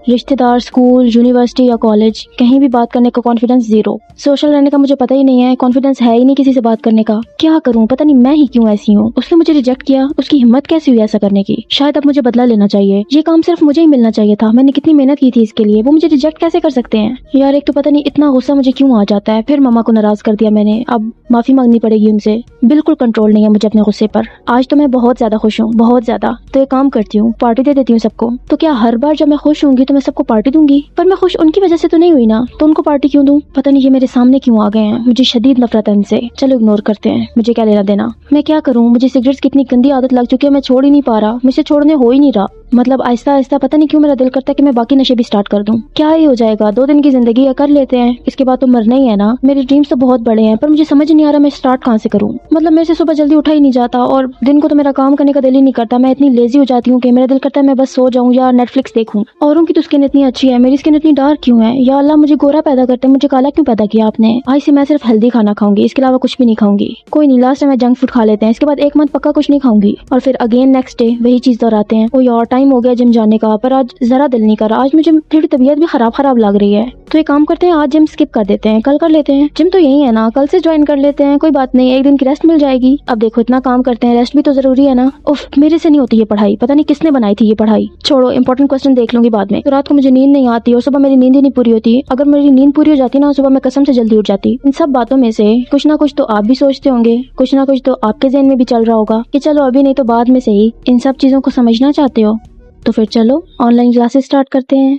रिश्तेदार, school, university या college, कहीं भी बात करने का कॉन्फिडेंस जीरो। सोशल रहने का मुझे पता ही नहीं है, कॉन्फिडेंस है ही नहीं किसी से बात करने का। क्या करूं, पता नहीं मैं ही क्यों ऐसी हूँ। उसने मुझे रिजेक्ट किया, उसकी हिम्मत कैसी हुई ऐसा करने की। शायद अब मुझे बदला लेना चाहिए। ये काम सिर्फ मुझे ही मिलना चाहिए था, मैंने कितनी मेहनत की थी इसके लिए, वो मुझे रिजेक्ट कैसे कर सकते हैं यार। एक तो पता नहीं इतना गुस्सा मुझे क्यों आ जाता है। फिर मम्मा को नाराज कर दिया मैंने, अब माफी मांगनी पड़ेगी उनसे। बिल्कुल कंट्रोल नहीं है मुझे अपने गुस्से पर। आज तो मैं बहुत ज्यादा खुश हूँ, बहुत ज्यादा। तो एक काम करती हूँ, पार्टी दे देती हूँ सबको। तो क्या हर बार जब मैं खुश होंगी तो मैं सबको पार्टी दूंगी? पर मैं खुश उनकी वजह से तो नहीं हुई ना, तो उनको पार्टी क्यों दूं? पता नहीं ये मेरे सामने क्यों आ गए हैं। मुझे शदीद नफरत है इनसे। चलो इग्नोर करते हैं, मुझे क्या लेना देना। मैं क्या करूँ, मुझे सिगरेट्स की इतनी गंदी आदत लग चुकी है, मैं छोड़ ही नहीं पा रहा। मुझसे छोड़ने हो ही नहीं रहा। मतलब आहिस्ता आहिस्ता पता नहीं क्यों मेरा दिल करता है कि मैं बाकी नशे भी स्टार्ट कर दूं। क्या ही हो जाएगा, 2 दिन की जिंदगी है, कर लेते हैं, इसके बाद तो मरना ही है ना। मेरे ड्रीम्स तो बहुत बड़े हैं, पर मुझे समझ नहीं आ रहा मैं स्टार्ट कहाँ से करूं। मतलब मेरे से सुबह जल्दी उठा ही नहीं जाता, और दिन को तो मेरा काम करने का दिल ही नहीं करता। मैं इतनी लेजी हो जाती हूँ कि मेरा दिल करता है मैं बस सो जाऊं या नेटफ्लिक्स देखूं। औरों की तो स्किन इतनी अच्छी है, मेरी स्किन इतनी डार्क क्यों है? या अल्लाह, मुझे गोरा पैदा करते, मुझे काला क्यों पैदा किया आपने? आज से मैं सिर्फ हेल्दी खाना खाऊंगी, इसके अलावा कुछ भी नहीं खाऊंगी। कोई नहीं, लास्ट में जंक फूड खा लेते हैं, इसके बाद 1 मंथ पक्का कुछ नहीं खाऊंगी। और फिर अगेन नेक्स्ट डे वही चीज दोहराते हैं। ओ यार, टाइम हो गया जिम जाने का, पर आज जरा दिल नहीं कर रहा। आज मुझे थोड़ी तबीयत भी खराब लग रही है। तो एक काम करते हैं, आज जिम स्किप कर देते हैं, कल कर लेते हैं। जिम तो यही है ना, कल से ज्वाइन कर लेते हैं, कोई बात नहीं, 1 दिन की रेस्ट मिल जाएगी। अब देखो इतना काम करते हैं, रेस्ट भी तो जरूरी है ना। उफ, मेरे से नहीं होती ये पढ़ाई, पता नहीं किसने बनाई थी ये पढ़ाई। छोड़ो, इंपॉर्टेंट क्वेश्चन देख लूंगी बाद में। तो रात को मुझे नींद नहीं आती और सुबह मेरी नींद ही नहीं पूरी होती। अगर मेरी नींद पूरी हो जाती ना, सुबह मैं कसम से जल्दी उठ जाती। इन सब बातों में से कुछ ना कुछ तो आप भी सोचते होंगे, कुछ ना कुछ तो आपके ज़हन में भी चल रहा होगा कि चलो अभी नहीं तो बाद में सही इन सब चीजों को समझना चाहते हो। तो फिर चलो ऑनलाइन क्लासेस स्टार्ट करते हैं।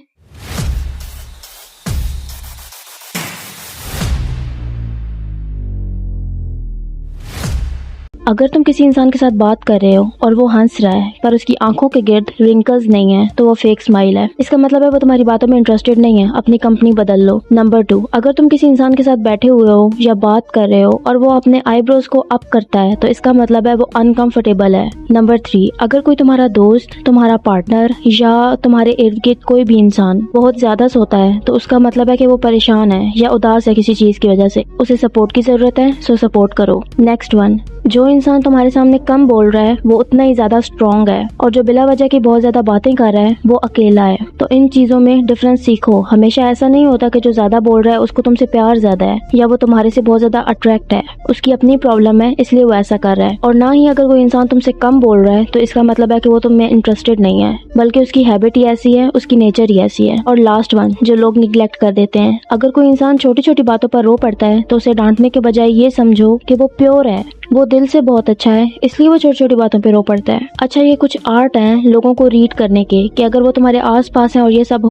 अगर तुम किसी इंसान के साथ बात कर रहे हो और वो हंस रहा है पर उसकी आंखों के गिर्द रिंकल्स नहीं है, तो वो फेक स्माइल है। इसका मतलब है वो तुम्हारी बातों में इंटरेस्टेड नहीं है, अपनी कंपनी बदल लो। नंबर 2, अगर तुम किसी इंसान के साथ बैठे हुए हो या बात कर रहे हो और वो अपने आईब्रोज को अप करता है, तो इसका मतलब है वो अनकंफर्टेबल है। नंबर 3, अगर कोई तुम्हारा दोस्त, तुम्हारा पार्टनर या तुम्हारे इर्द गिर्द कोई भी इंसान बहुत ज्यादा सोता है, तो उसका मतलब है कि वो परेशान है या उदास है किसी चीज की वजह से, उसे सपोर्ट की जरूरत है, सो सपोर्ट करो। नेक्स्ट वन, जो इंसान तुम्हारे सामने कम बोल रहा है वो उतना ही ज्यादा स्ट्रॉन्ग है, और जो बिला वजह की बहुत ज्यादा बातें कर रहा है वो अकेला है। तो इन चीजों में डिफरेंस सीखो। हमेशा ऐसा नहीं होता कि जो ज्यादा बोल रहा है उसको तुमसे प्यार ज्यादा है या वो तुम्हारे से बहुत ज्यादा अट्रैक्ट है। उसकी अपनी प्रॉब्लम है इसलिए वो ऐसा कर रहा है। और ना ही अगर कोई इंसान तुमसे कम बोल रहा है तो इसका मतलब है कि वो तुम में इंटरेस्टेड नहीं है, बल्कि उसकी हैबिट ही ऐसी है, उसकी नेचर ही ऐसी है। और लास्ट वन, जो लोग निग्लेक्ट कर देते हैं। अगर कोई इंसान छोटी छोटी बातों पर रो पड़ता है तो उसे डांटने के बजाय ये समझो कि वो प्योर है, वो दिल से बहुत अच्छा है, इसलिए वो छोटी छोटी बातों पे रो पड़ता है। अच्छा, ये कुछ आर्ट हैं लोगों को रीड करने के, कि अगर वो तुम्हारे आस पास हैं और ये सब